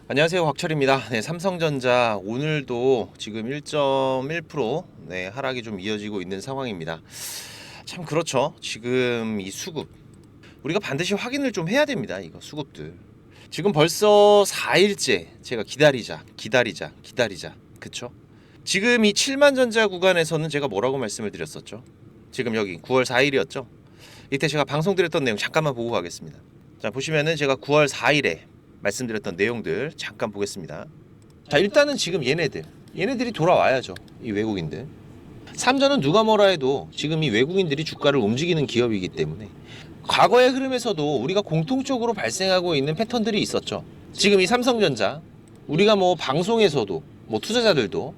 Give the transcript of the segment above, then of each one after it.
안녕하세요, 곽철입니다. 네, 삼성전자 오늘도 지금 1.1% 하락이 좀 이어지고 있는 상황입니다. 참 그렇죠. 지금 이 수급 우리가 반드시 확인을 좀 해야 됩니다. 이거 수급들 지금 벌써 4일째 제가 기다리자 그쵸? 지금 이 7만전자 구간에서는 제가 뭐라고 말씀을 드렸었죠? 지금 여기 9월 4일이었죠? 이때 제가 방송드렸던 내용 잠깐만 보고 가겠습니다. 자, 보시면은 제가 9월 4일에 말씀드렸던 내용들 잠깐 보겠습니다. 자, 일단은 지금 얘네들이 돌아와야죠. 이 외국인들. 삼전은 누가 뭐라 해도 지금 이 외국인들이 주가를 움직이는 기업이기 때문에 과거의 흐름에서도 우리가 공통적으로 발생하고 있는 패턴들이 있었죠. 지금 이 삼성전자 우리가 뭐 방송에서도 뭐 투자자들도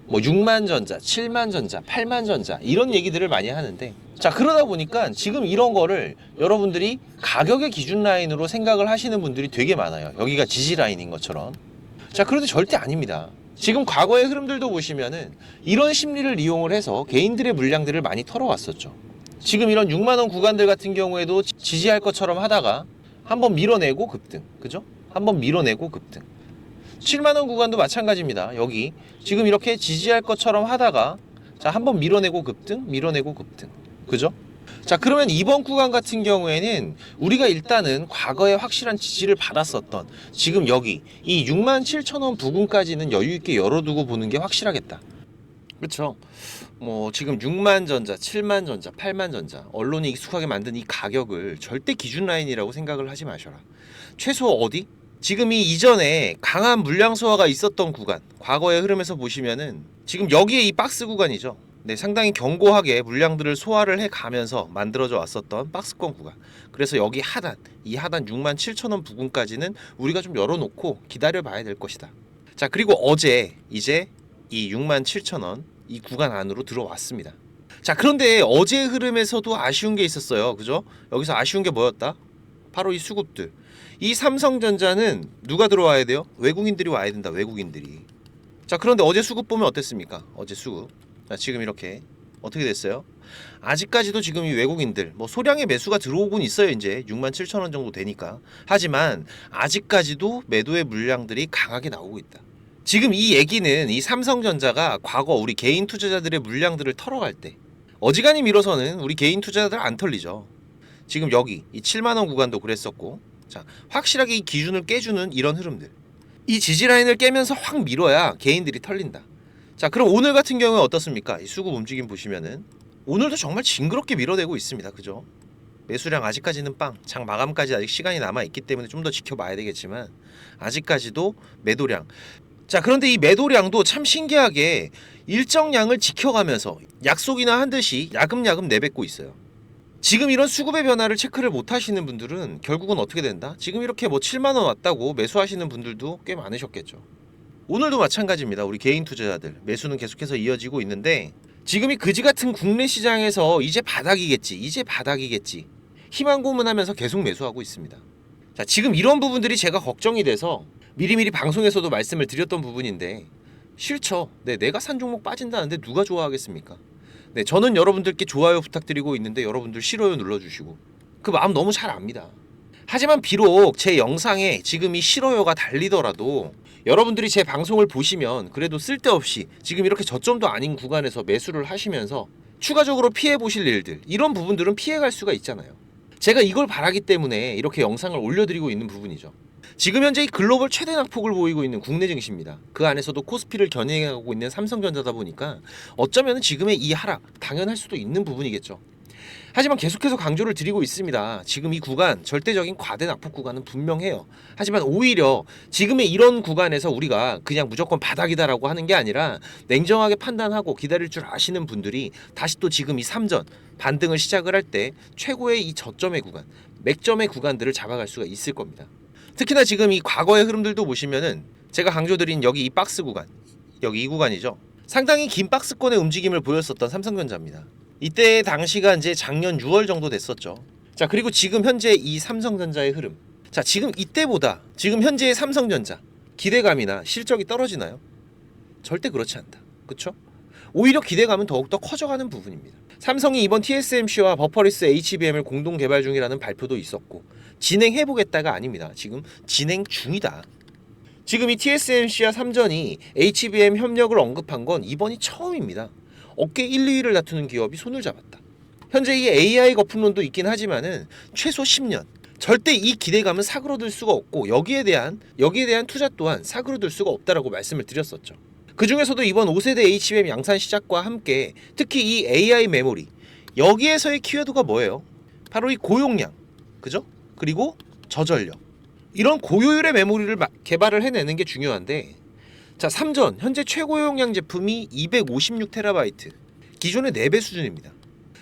뭐 6만전자, 7만전자, 8만전자 이런 얘기들을 많이 하는데, 자, 그러다 보니까 지금 이런 거를 여러분들이 가격의 기준 라인으로 생각을 하시는 분들이 되게 많아요. 여기가 지지 라인인 것처럼. 자, 그런데 절대 아닙니다. 지금 과거의 흐름들도 보시면은 이런 심리를 이용을 해서 개인들의 물량들을 많이 털어왔었죠. 지금 이런 6만원 구간들 같은 경우에도 지지할 것처럼 하다가 한번 밀어내고 급등, 그죠? 한번 밀어내고 급등. 7만원 구간도 마찬가지입니다. 여기 지금 이렇게 지지할 것처럼 하다가 자, 한번 밀어내고 급등, 그죠? 자, 그러면 이번 구간 같은 경우에는 우리가 일단은 과거에 확실한 지지를 받았었던 지금 여기 이 67,000원 부근까지는 여유 있게 열어두고 보는 게 확실하겠다. 그렇죠. 뭐 지금 6만전자, 7만전자, 8만전자 언론이 익숙하게 만든 이 가격을 절대 기준 라인이라고 생각을 하지 마셔라. 최소 어디? 지금 이 이전에 강한 물량 소화가 있었던 구간, 과거의 흐름에서 보시면은 지금 여기에 이 박스 구간이죠. 네, 상당히 견고하게 물량들을 소화를 해 가면서 만들어져 왔었던 박스권 구간. 그래서 여기 하단, 이 하단 67,000원 부근까지는 우리가 좀 열어놓고 기다려 봐야 될 것이다. 자, 그리고 어제 이제 이 67,000원 이 구간 안으로 들어왔습니다. 자, 그런데 어제의 흐름에서도 아쉬운 게 있었어요. 그죠? 여기서 아쉬운 게 뭐였다? 바로 이 수급들. 이 삼성전자는 누가 들어와야 돼요? 외국인들이 와야 된다. 외국인들이. 자, 그런데 어제 수급 보면 어땠습니까? 어제 수급. 자, 지금 이렇게 어떻게 됐어요? 아직까지도 지금 이 외국인들 뭐 소량의 매수가 들어오곤 있어요. 이제 67,000원 정도 되니까. 하지만 아직까지도 매도의 물량들이 강하게 나오고 있다. 지금 이 얘기는 이 삼성전자가 과거 우리 개인 투자자들의 물량들을 털어갈 때 어지간히 밀어서는 우리 개인 투자자들 안 털리죠. 지금 여기 이 7만원 구간도 그랬었고, 자, 확실하게 이 기준을 깨주는 이런 흐름들, 이 지지 라인을 깨면서 확 밀어야 개인들이 털린다. 자, 그럼 오늘 같은 경우에 어떻습니까? 이 수급 움직임 보시면은 오늘도 정말 징그럽게 밀어내고 있습니다. 그죠? 매수량 아직까지는 장 마감까지 아직 시간이 남아있기 때문에 좀 더 지켜봐야 되겠지만 아직까지도 매도량. 자, 그런데 이 매도량도 참 신기하게 일정량을 지켜가면서 약속이나 한 듯이 야금야금 내뱉고 있어요. 지금 이런 수급의 변화를 체크를 못 하시는 분들은 결국은 어떻게 된다? 지금 이렇게 뭐 7만원 왔다고 매수하시는 분들도 꽤 많으셨겠죠. 오늘도 마찬가지입니다. 우리 개인 투자자들 매수는 계속해서 이어지고 있는데 지금 이 그지 같은 국내 시장에서 이제 바닥이겠지 희망 고문하면서 계속 매수하고 있습니다. 자, 지금 이런 부분들이 제가 걱정이 돼서 미리미리 방송에서도 말씀을 드렸던 부분인데 싫죠. 네, 내가 산 종목 빠진다는데 누가 좋아하겠습니까? 네, 저는 여러분들께 좋아요 부탁드리고 있는데 여러분들 싫어요 눌러주시고 그 마음 너무 잘 압니다. 하지만 비록 제 영상에 지금 이 싫어요가 달리더라도 여러분들이 제 방송을 보시면 그래도 쓸데없이 지금 이렇게 저점도 아닌 구간에서 매수를 하시면서 추가적으로 피해 보실 일들, 이런 부분들은 피해갈 수가 있잖아요. 제가 이걸 바라기 때문에 이렇게 영상을 올려드리고 있는 부분이죠. 지금 현재 이 글로벌 최대 낙폭을 보이고 있는 국내 증시입니다. 그 안에서도 코스피를 겨냥하고 있는 삼성전자다 보니까 어쩌면 지금의 이 하락 당연할 수도 있는 부분이겠죠. 하지만 계속해서 강조를 드리고 있습니다. 지금 이 구간 절대적인 과대 낙폭 구간은 분명해요. 하지만 오히려 지금의 이런 구간에서 우리가 그냥 무조건 바닥이다라고 하는 게 아니라 냉정하게 판단하고 기다릴 줄 아시는 분들이 다시 또 지금 이 3전 반등을 시작을 할 때 최고의 이 저점의 구간, 맥점의 구간들을 잡아갈 수가 있을 겁니다. 특히나 지금 이 과거의 흐름들도 보시면은 제가 강조드린 여기 이 박스 구간, 여기 이 구간이죠. 상당히 긴 박스권의 움직임을 보였었던 삼성전자입니다. 이때 당시가 이제 작년 6월 정도 됐었죠. 자, 그리고 지금 현재 이 삼성전자의 흐름. 자, 지금 이때보다 지금 현재의 삼성전자 기대감이나 실적이 떨어지나요? 절대 그렇지 않다. 그렇죠? 오히려 기대감은 더욱더 커져가는 부분입니다. 삼성이 이번 TSMC와 버퍼리스 HBM을 공동 개발 중이라는 발표도 있었고 진행해보겠다가 아닙니다. 지금 진행 중이다. 지금 이 TSMC와 삼전이 HBM 협력을 언급한 건 이번이 처음입니다. 업계 1, 2위를 다투는 기업이 손을 잡았다. 현재 이 AI 거품론도 있긴 하지만은 최소 10년. 절대 이 기대감은 사그러들 수가 없고 여기에 대한 투자 또한 사그러들 수가 없다라고 말씀을 드렸었죠. 그 중에서도 이번 5세대 HBM 양산 시작과 함께 특히 이 AI 메모리 여기에서의 키워드가 뭐예요? 바로 이 고용량, 그죠? 그리고 저전력. 이런 고효율의 메모리를 개발을 해내는 게 중요한데, 자, 삼전 현재 최고용량 제품이 256TB, 기존의 4배 수준입니다.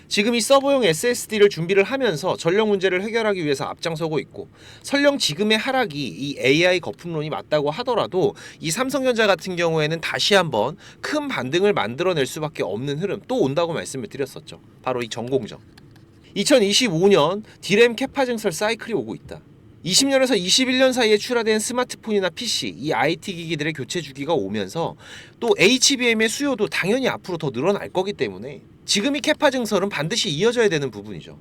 지금 이 서버용 SSD를 준비를 하면서 전력 문제를 해결하기 위해서 앞장서고 있고, 설령 지금의 하락이 이 AI 거품론이 맞다고 하더라도 이 삼성전자 같은 경우에는 다시 한번 큰 반등을 만들어낼 수밖에 없는 흐름 또 온다고 말씀을 드렸었죠. 바로 이 전공정. 2025년 디램 캐파 증설 사이클이 오고 있다. 20년에서 21년 사이에 출하된 스마트폰이나 PC, 이 IT 기기들의 교체 주기가 오면서 또 HBM의 수요도 당연히 앞으로 더 늘어날 거기 때문에 지금 이 캐파 증설은 반드시 이어져야 되는 부분이죠.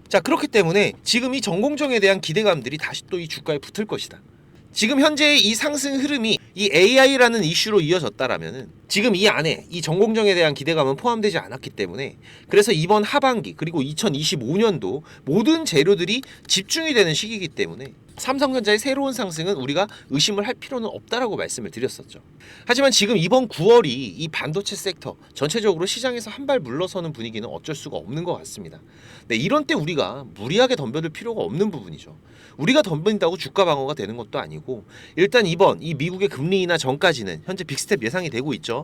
자, 그렇기 때문에 지금 이 전공정에 대한 기대감들이 다시 또 이 주가에 붙을 것이다. 지금 현재의 이 상승 흐름이 이 AI라는 이슈로 이어졌다라면은 지금 이 안에 이 전공정에 대한 기대감은 포함되지 않았기 때문에, 그래서 이번 하반기 그리고 2025년도 모든 재료들이 집중이 되는 시기이기 때문에 삼성전자의 새로운 상승은 우리가 의심을 할 필요는 없다라고 말씀을 드렸었죠. 하지만 지금 이번 9월이 이 반도체 섹터 전체적으로 시장에서 한 발 물러서는 분위기는 어쩔 수가 없는 것 같습니다. 네, 이런 때 우리가 무리하게 덤벼들 필요가 없는 부분이죠. 우리가 덤빈다고 주가 방어가 되는 것도 아니고, 일단 이번 이 미국의 금리 인하 전까지는 현재 빅스텝 예상이 되고 있죠.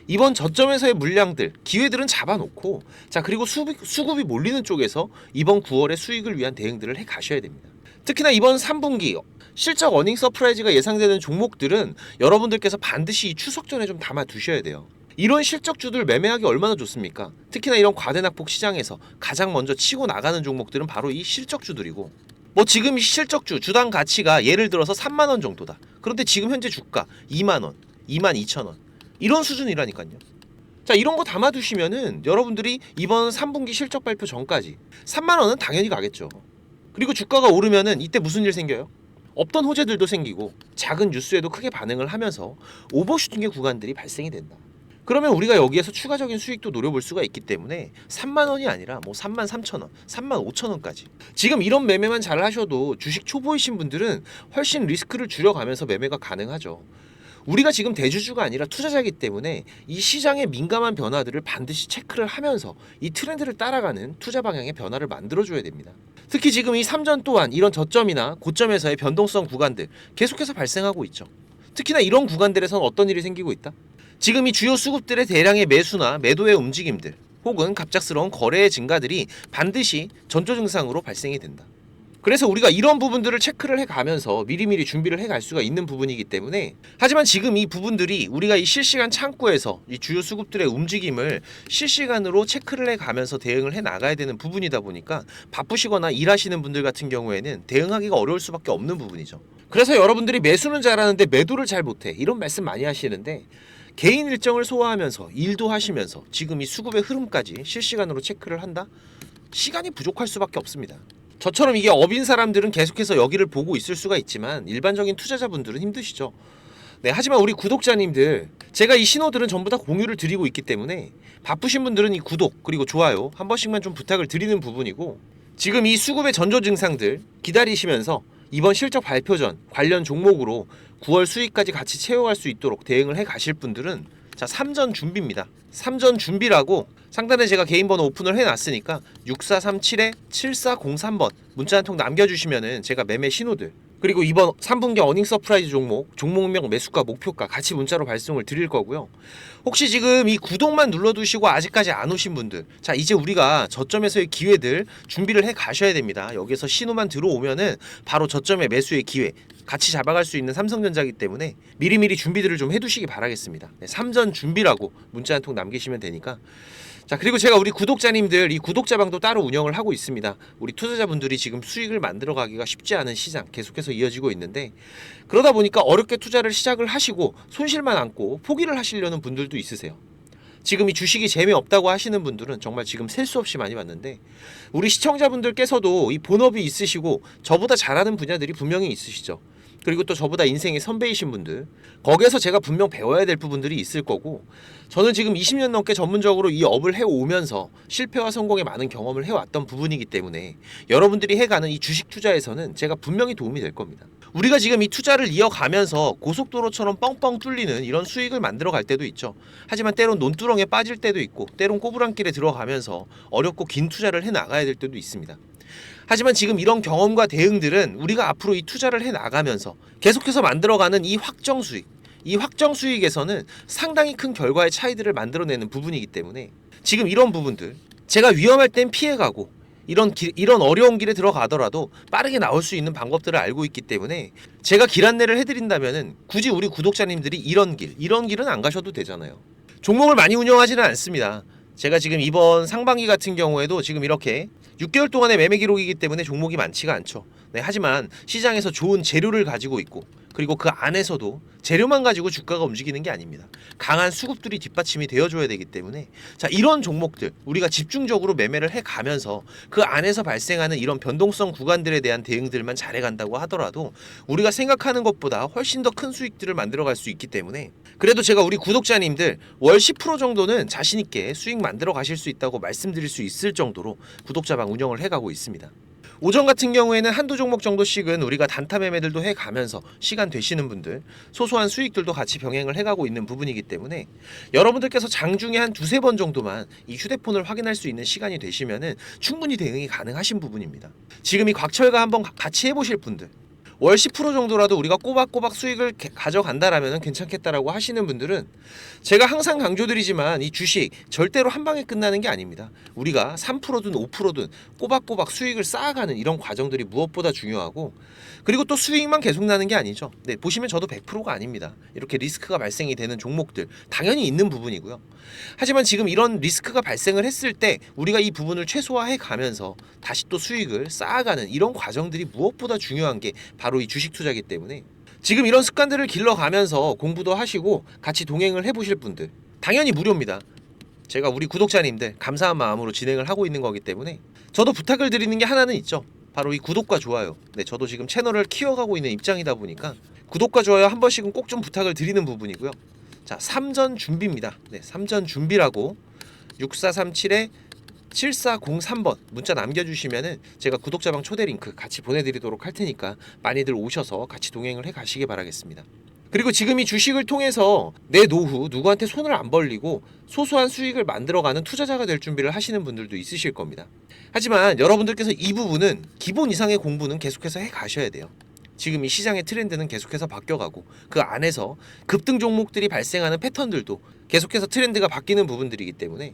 이번 저점에서의 물량들, 기회들은 잡아놓고, 자, 그리고 수급이 몰리는 쪽에서 이번 9월에 수익을 위한 대응들을 해 가셔야 됩니다. 특히나 이번 3분기 실적 어닝 서프라이즈가 예상되는 종목들은 여러분들께서 반드시 이 추석 전에 좀 담아 두셔야 돼요. 이런 실적주들 매매하기 얼마나 좋습니까? 특히나 이런 과대낙폭 시장에서 가장 먼저 치고 나가는 종목들은 바로 이 실적주들이고, 뭐 지금 이 실적주 주당 가치가 예를 들어서 3만 원 정도다. 그런데 지금 현재 주가 2만 원, 2만 2천 원 이런 수준이라니까요. 자, 이런 거 담아두시면은 여러분들이 이번 3분기 실적 발표 전까지 3만 원은 당연히 가겠죠. 그리고 주가가 오르면은 이때 무슨 일 생겨요? 없던 호재들도 생기고 작은 뉴스에도 크게 반응을 하면서 오버슈팅의 구간들이 발생이 된다. 그러면 우리가 여기에서 추가적인 수익도 노려볼 수가 있기 때문에 3만 원이 아니라 뭐 3만 3천 원, 3만 5천 원까지. 지금 이런 매매만 잘 하셔도 주식 초보이신 분들은 훨씬 리스크를 줄여가면서 매매가 가능하죠. 우리가 지금 대주주가 아니라 투자자이기 때문에 이 시장의 민감한 변화들을 반드시 체크를 하면서 이 트렌드를 따라가는 투자 방향의 변화를 만들어줘야 됩니다. 특히 지금 이 삼전 또한 이런 저점이나 고점에서의 변동성 구간들 계속해서 발생하고 있죠. 특히나 이런 구간들에선 어떤 일이 생기고 있다? 지금 이 주요 수급들의 대량의 매수나 매도의 움직임들 혹은 갑작스러운 거래의 증가들이 반드시 전조 증상으로 발생이 된다. 그래서 우리가 이런 부분들을 체크를 해가면서 미리미리 준비를 해갈 수가 있는 부분이기 때문에, 하지만 지금 이 부분들이 우리가 이 실시간 창구에서 이 주요 수급들의 움직임을 실시간으로 체크를 해가면서 대응을 해 나가야 되는 부분이다 보니까 바쁘시거나 일하시는 분들 같은 경우에는 대응하기가 어려울 수밖에 없는 부분이죠. 그래서 여러분들이 매수는 잘하는데 매도를 잘 못해 이런 말씀 많이 하시는데, 개인 일정을 소화하면서 일도 하시면서 지금 이 수급의 흐름까지 실시간으로 체크를 한다? 시간이 부족할 수밖에 없습니다. 저처럼 이게 업인 사람들은 계속해서 여기를 보고 있을 수가 있지만 일반적인 투자자분들은 힘드시죠. 네, 하지만 우리 구독자님들, 제가 이 신호들은 전부 다 공유를 드리고 있기 때문에 바쁘신 분들은 이 구독 그리고 좋아요 한 번씩만 좀 부탁을 드리는 부분이고, 지금 이 수급의 전조 증상들 기다리시면서 이번 실적 발표 전 관련 종목으로 9월 수익까지 같이 채워갈 수 있도록 대응을 해 가실 분들은, 자, 삼전 준비입니다. 삼전 준비라고 상단에 제가 개인 번호 오픈을 해놨으니까 6437-7403번 문자 한 통 남겨주시면은 제가 매매 신호들 그리고 이번 3분기 어닝 서프라이즈 종목명 매수가 목표가 같이 문자로 발송을 드릴 거고요. 혹시 지금 이 구독만 눌러두시고 아직까지 안 오신 분들, 자, 이제 우리가 저점에서의 기회들 준비를 해 가셔야 됩니다. 여기서 신호만 들어오면은 바로 저점의 매수의 기회 같이 잡아갈 수 있는 삼성전자이기 때문에 미리미리 준비들을 좀 해두시기 바라겠습니다. 네, 삼전 준비라고 문자 한 통 남기시면 되니까. 자, 그리고 제가 우리 구독자님들 이 구독자방도 따로 운영을 하고 있습니다. 우리 투자자분들이 지금 수익을 만들어 가기가 쉽지 않은 시장 계속해서 이어지고 있는데, 그러다 보니까 어렵게 투자를 시작을 하시고 손실만 안고 포기를 하시려는 분들도 있으세요. 지금 이 주식이 재미없다고 하시는 분들은 정말 지금 셀 수 없이 많이 봤는데, 우리 시청자분들께서도 이 본업이 있으시고 저보다 잘하는 분야들이 분명히 있으시죠. 그리고 또 저보다 인생의 선배이신 분들, 거기에서 제가 분명 배워야 될 부분들이 있을 거고, 저는 지금 20년 넘게 전문적으로 이 업을 해오면서 실패와 성공의 많은 경험을 해왔던 부분이기 때문에 여러분들이 해가는 이 주식 투자에서는 제가 분명히 도움이 될 겁니다. 우리가 지금 이 투자를 이어가면서 고속도로처럼 뻥뻥 뚫리는 이런 수익을 만들어 갈 때도 있죠. 하지만 때론 논두렁에 빠질 때도 있고, 때론 꼬부랑길에 들어가면서 어렵고 긴 투자를 해나가야 될 때도 있습니다. 하지만 지금 이런 경험과 대응들은 우리가 앞으로 이 투자를 해나가면서 계속해서 만들어가는 이 확정 수익에서는 상당히 큰 결과의 차이들을 만들어내는 부분이기 때문에 지금 이런 부분들, 제가 위험할 땐 피해가고 이런 어려운 길에 들어가더라도 빠르게 나올 수 있는 방법들을 알고 있기 때문에 제가 길 안내를 해드린다면은 굳이 우리 구독자님들이 이런 길은 안 가셔도 되잖아요. 종목을 많이 운영하지는 않습니다. 제가 지금 이번 상반기 같은 경우에도 지금 이렇게 6개월 동안의 매매 기록이기 때문에 종목이 많지가 않죠. 네, 하지만 시장에서 좋은 재료를 가지고 있고, 그리고 그 안에서도 재료만 가지고 주가가 움직이는 게 아닙니다. 강한 수급들이 뒷받침이 되어줘야 되기 때문에, 자, 이런 종목들 우리가 집중적으로 매매를 해가면서 그 안에서 발생하는 이런 변동성 구간들에 대한 대응들만 잘해간다고 하더라도 우리가 생각하는 것보다 훨씬 더 큰 수익들을 만들어갈 수 있기 때문에, 그래도 제가 우리 구독자님들 월 10% 정도는 자신있게 수익 만들어 가실 수 있다고 말씀드릴 수 있을 정도로 구독자방 운영을 해가고 있습니다. 오전 같은 경우에는 한두 종목 정도씩은 우리가 단타 매매들도 해가면서 시간 되시는 분들, 소소한 수익들도 같이 병행을 해가고 있는 부분이기 때문에 여러분들께서 장중에 한 두세 번 정도만 이 휴대폰을 확인할 수 있는 시간이 되시면은 충분히 대응이 가능하신 부분입니다. 지금 이 곽철과 한번 같이 해보실 분들, 월 10% 정도라도 우리가 꼬박꼬박 수익을 가져간다라면 괜찮겠다라고 하시는 분들은, 제가 항상 강조드리지만 이 주식 절대로 한 방에 끝나는 게 아닙니다. 우리가 3%든 5%든 꼬박꼬박 수익을 쌓아가는 이런 과정들이 무엇보다 중요하고, 그리고 또 수익만 계속 나는 게 아니죠. 네, 보시면 저도 100%가 아닙니다. 이렇게 리스크가 발생이 되는 종목들 당연히 있는 부분이고요. 하지만 지금 이런 리스크가 발생을 했을 때 우리가 이 부분을 최소화해 가면서 다시 또 수익을 쌓아가는 이런 과정들이 무엇보다 중요한 게 바로 이 주식 투자이기 때문에, 지금 이런 습관들을 길러가면서 공부도 하시고 같이 동행을 해보실 분들 당연히 무료입니다. 제가 우리 구독자님들 감사한 마음으로 진행을 하고 있는 거기 때문에 저도 부탁을 드리는 게 하나는 있죠. 바로 이 구독과 좋아요. 네, 저도 지금 채널을 키워가고 있는 입장이다 보니까 구독과 좋아요 한 번씩은 꼭 좀 부탁을 드리는 부분이고요. 자, 3전 준비입니다. 네, 3전 준비라고 6437에 7403번 문자 남겨주시면은 제가 구독자방 초대 링크 같이 보내드리도록 할 테니까 많이들 오셔서 같이 동행을 해 가시기 바라겠습니다. 그리고 지금 이 주식을 통해서 내 노후 누구한테 손을 안 벌리고 소소한 수익을 만들어가는 투자자가 될 준비를 하시는 분들도 있으실 겁니다. 하지만 여러분들께서 이 부분은 기본 이상의 공부는 계속해서 해 가셔야 돼요. 지금 이 시장의 트렌드는 계속해서 바뀌어가고 그 안에서 급등 종목들이 발생하는 패턴들도 계속해서 트렌드가 바뀌는 부분들이기 때문에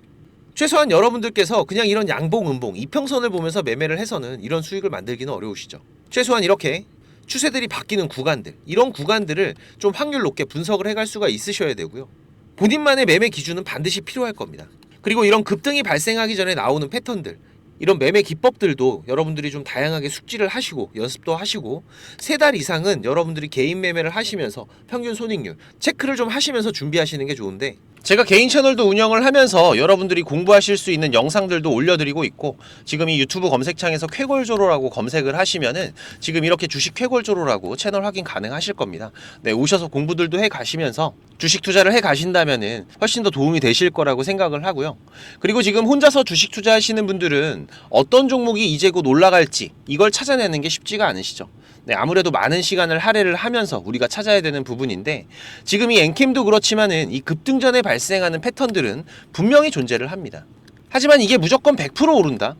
최소한 여러분들께서 그냥 이런 양봉, 음봉, 이평선을 보면서 매매를 해서는 이런 수익을 만들기는 어려우시죠. 최소한 이렇게 추세들이 바뀌는 구간들, 이런 구간들을 좀 확률 높게 분석을 해갈 수가 있으셔야 되고요. 본인만의 매매 기준은 반드시 필요할 겁니다. 그리고 이런 급등이 발생하기 전에 나오는 패턴들, 이런 매매 기법들도 여러분들이 좀 다양하게 숙지를 하시고 연습도 하시고 3달 이상은 여러분들이 개인 매매를 하시면서 평균 손익률 체크를 좀 하시면서 준비하시는 게 좋은데, 제가 개인 채널도 운영을 하면서 여러분들이 공부하실 수 있는 영상들도 올려드리고 있고, 지금 이 유튜브 검색창에서 쾌골조로라고 검색을 하시면은 지금 이렇게 주식 쾌골조로라고 채널 확인 가능하실 겁니다. 네, 오셔서 공부들도 해 가시면서 주식 투자를 해 가신다면은 훨씬 더 도움이 되실 거라고 생각을 하고요. 그리고 지금 혼자서 주식 투자하시는 분들은 어떤 종목이 이제 곧 올라갈지 이걸 찾아내는 게 쉽지가 않으시죠. 네, 아무래도 많은 시간을 할애를 하면서 우리가 찾아야 되는 부분인데, 지금 이 엔캠도 그렇지만은 이 급등 전에 발생하는 패턴들은 분명히 존재를 합니다. 하지만 이게 무조건 100% 오른다?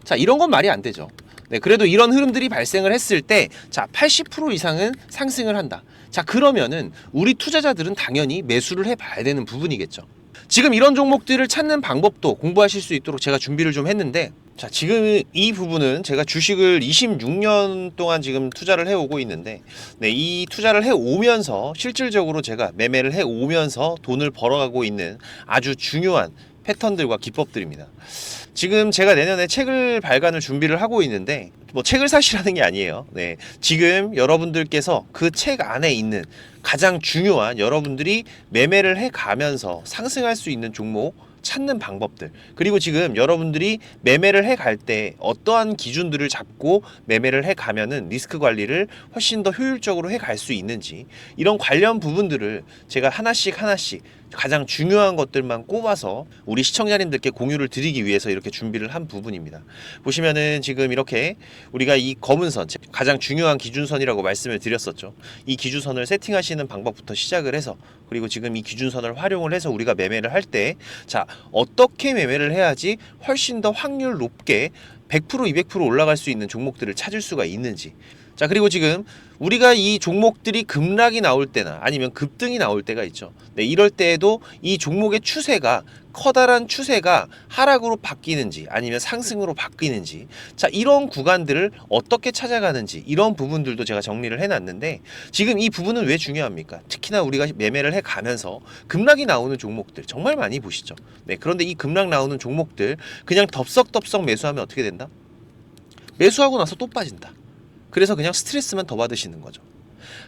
자, 이런 건 말이 안 되죠. 네, 그래도 이런 흐름들이 발생을 했을 때, 자, 80% 이상은 상승을 한다. 자, 그러면은 우리 투자자들은 당연히 매수를 해봐야 되는 부분이겠죠. 지금 이런 종목들을 찾는 방법도 공부하실 수 있도록 제가 준비를 좀 했는데, 자, 지금 이 부분은 제가 주식을 26년 동안 지금 투자를 해오고 있는데, 네, 이 투자를 해오면서 실질적으로 제가 매매를 해오면서 돈을 벌어가고 있는 아주 중요한 패턴들과 기법들입니다. 지금 제가 내년에 책을 발간을 준비를 하고 있는데, 뭐 책을 사시라는 게 아니에요. 네, 지금 여러분들께서 그 책 안에 있는 가장 중요한 여러분들이 매매를 해가면서 상승할 수 있는 종목 찾는 방법들, 그리고 지금 여러분들이 매매를 해 갈 때 어떠한 기준들을 잡고 매매를 해 가면은 리스크 관리를 훨씬 더 효율적으로 해 갈 수 있는지, 이런 관련 부분들을 제가 하나씩 가장 중요한 것들만 꼽아서 우리 시청자님들께 공유를 드리기 위해서 이렇게 준비를 한 부분입니다. 보시면은 지금 이렇게 우리가 이 검은 선, 가장 중요한 기준선이라고 말씀을 드렸었죠. 이 기준선을 세팅하시는 방법부터 시작을 해서, 그리고 지금 이 기준선을 활용을 해서 우리가 매매를 할 때, 자, 어떻게 매매를 해야지 훨씬 더 확률 높게 100% 200% 올라갈 수 있는 종목들을 찾을 수가 있는지. 자, 그리고 지금 우리가 이 종목들이 급락이 나올 때나 아니면 급등이 나올 때가 있죠. 네, 이럴 때에도 이 종목의 추세가, 커다란 추세가 하락으로 바뀌는지 아니면 상승으로 바뀌는지, 자, 이런 구간들을 어떻게 찾아가는지, 이런 부분들도 제가 정리를 해놨는데, 지금 이 부분은 왜 중요합니까? 특히나 우리가 매매를 해가면서 급락이 나오는 종목들 정말 많이 보시죠. 네, 그런데 이 급락 나오는 종목들 그냥 덥석덥석 매수하면 어떻게 된다? 매수하고 나서 또 빠진다. 그래서 그냥 스트레스만 더 받으시는 거죠.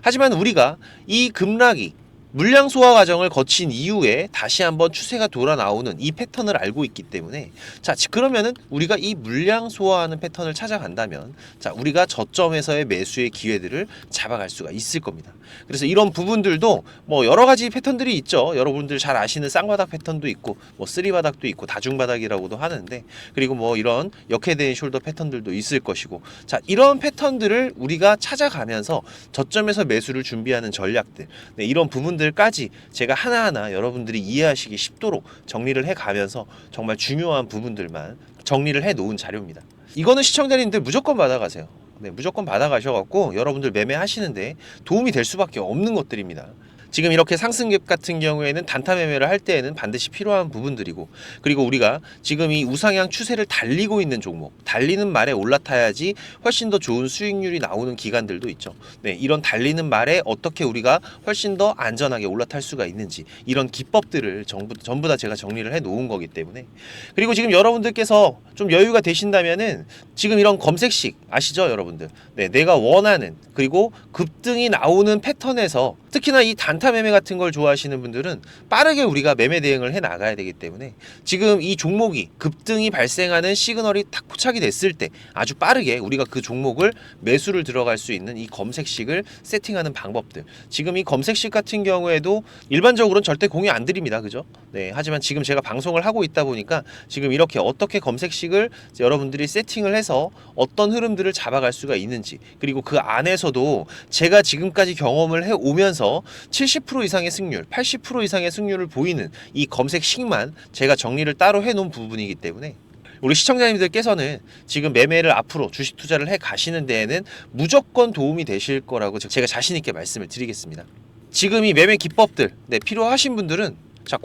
하지만 우리가 이 급락이 물량 소화 과정을 거친 이후에 다시 한번 추세가 돌아 나오는 이 패턴을 알고 있기 때문에, 자, 그러면은 우리가 이 물량 소화하는 패턴을 찾아간다면, 자, 우리가 저점에서의 매수의 기회들을 잡아갈 수가 있을 겁니다. 그래서 이런 부분들도 뭐 여러 가지 패턴들이 있죠. 여러분들 잘 아시는 쌍바닥 패턴도 있고, 뭐 쓰리바닥도 있고, 다중바닥이라고도 하는데, 그리고 뭐 이런 역헤드앤 숄더 패턴들도 있을 것이고, 자, 이런 패턴들을 우리가 찾아가면서 저점에서 매수를 준비하는 전략들, 네, 이런 부분들까지 제가 하나하나 여러분들이 이해하시기 쉽도록 정리를 해가면서 정말 중요한 부분들만 정리를 해 놓은 자료입니다. 이거는 시청자님들 무조건 받아가세요. 네, 무조건 받아가셔갖고 여러분들 매매하시는데 도움이 될 수밖에 없는 것들입니다. 지금 이렇게 상승갭 같은 경우에는 단타 매매를 할 때에는 반드시 필요한 부분들이고, 그리고 우리가 지금 이 우상향 추세를 달리고 있는 종목, 달리는 말에 올라타야지 훨씬 더 좋은 수익률이 나오는 기간들도 있죠. 네, 이런 달리는 말에 어떻게 우리가 훨씬 더 안전하게 올라탈 수가 있는지, 이런 기법들을 전부 다 제가 정리를 해 놓은 거기 때문에. 그리고 지금 여러분들께서 좀 여유가 되신다면은 지금 이런 검색식 아시죠, 여러분들? 네, 내가 원하는, 그리고 급등이 나오는 패턴에서, 특히나 이 단타 매매 같은 걸 좋아하시는 분들은 빠르게 우리가 매매 대응을 해 나가야 되기 때문에, 지금 이 종목이 급등이 발생하는 시그널이 딱 포착이 됐을 때 아주 빠르게 우리가 그 종목을 매수를 들어갈 수 있는 이 검색식을 세팅하는 방법들, 지금 이 검색식 같은 경우에도 일반적으로는 절대 공유 안 드립니다. 그죠? 네, 하지만 지금 제가 방송을 하고 있다 보니까 지금 이렇게 어떻게 검색식을 여러분들이 세팅을 해서 어떤 흐름들을 잡아갈 수가 있는지, 그리고 그 안에서도 제가 지금까지 경험을 해 오면서 70% 이상의 승률, 80% 이상의 승률을 보이는 이 검색식만 제가 정리를 따로 해 놓은 부분이기 때문에, 우리 시청자님들께서는 지금 매매를 앞으로 주식 투자를 해 가시는 데에는 무조건 도움이 되실 거라고 제가 자신 있게 말씀을 드리겠습니다. 지금 이 매매 기법들, 네, 필요하신 분들은, 자,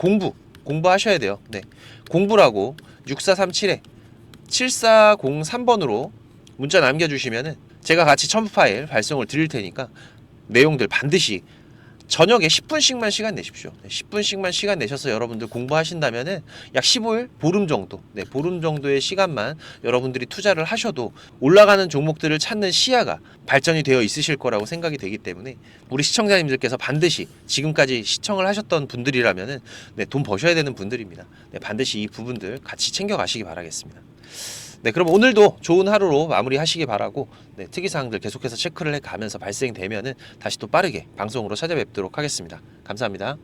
공부하셔야 돼요. 네, 공부라고 6437에 7403번으로 문자 남겨주시면은 제가 같이 첨부 파일 발송을 드릴 테니까 내용들 반드시 저녁에 10분씩만 시간 내십시오. 10분씩만 시간 내셔서 여러분들 공부하신다면은 약 15일, 보름 정도, 네, 보름 정도의 시간만 여러분들이 투자를 하셔도 올라가는 종목들을 찾는 시야가 발전이 되어 있으실 거라고 생각이 되기 때문에, 우리 시청자님들께서 반드시 지금까지 시청을 하셨던 분들이라면은, 네, 돈 버셔야 되는 분들입니다. 네, 반드시 이 부분들 같이 챙겨 가시기 바라겠습니다. 네, 그럼 오늘도 좋은 하루로 마무리하시기 바라고, 네, 특이사항들 계속해서 체크를 해가면서 발생되면은 다시 또 빠르게 방송으로 찾아뵙도록 하겠습니다. 감사합니다.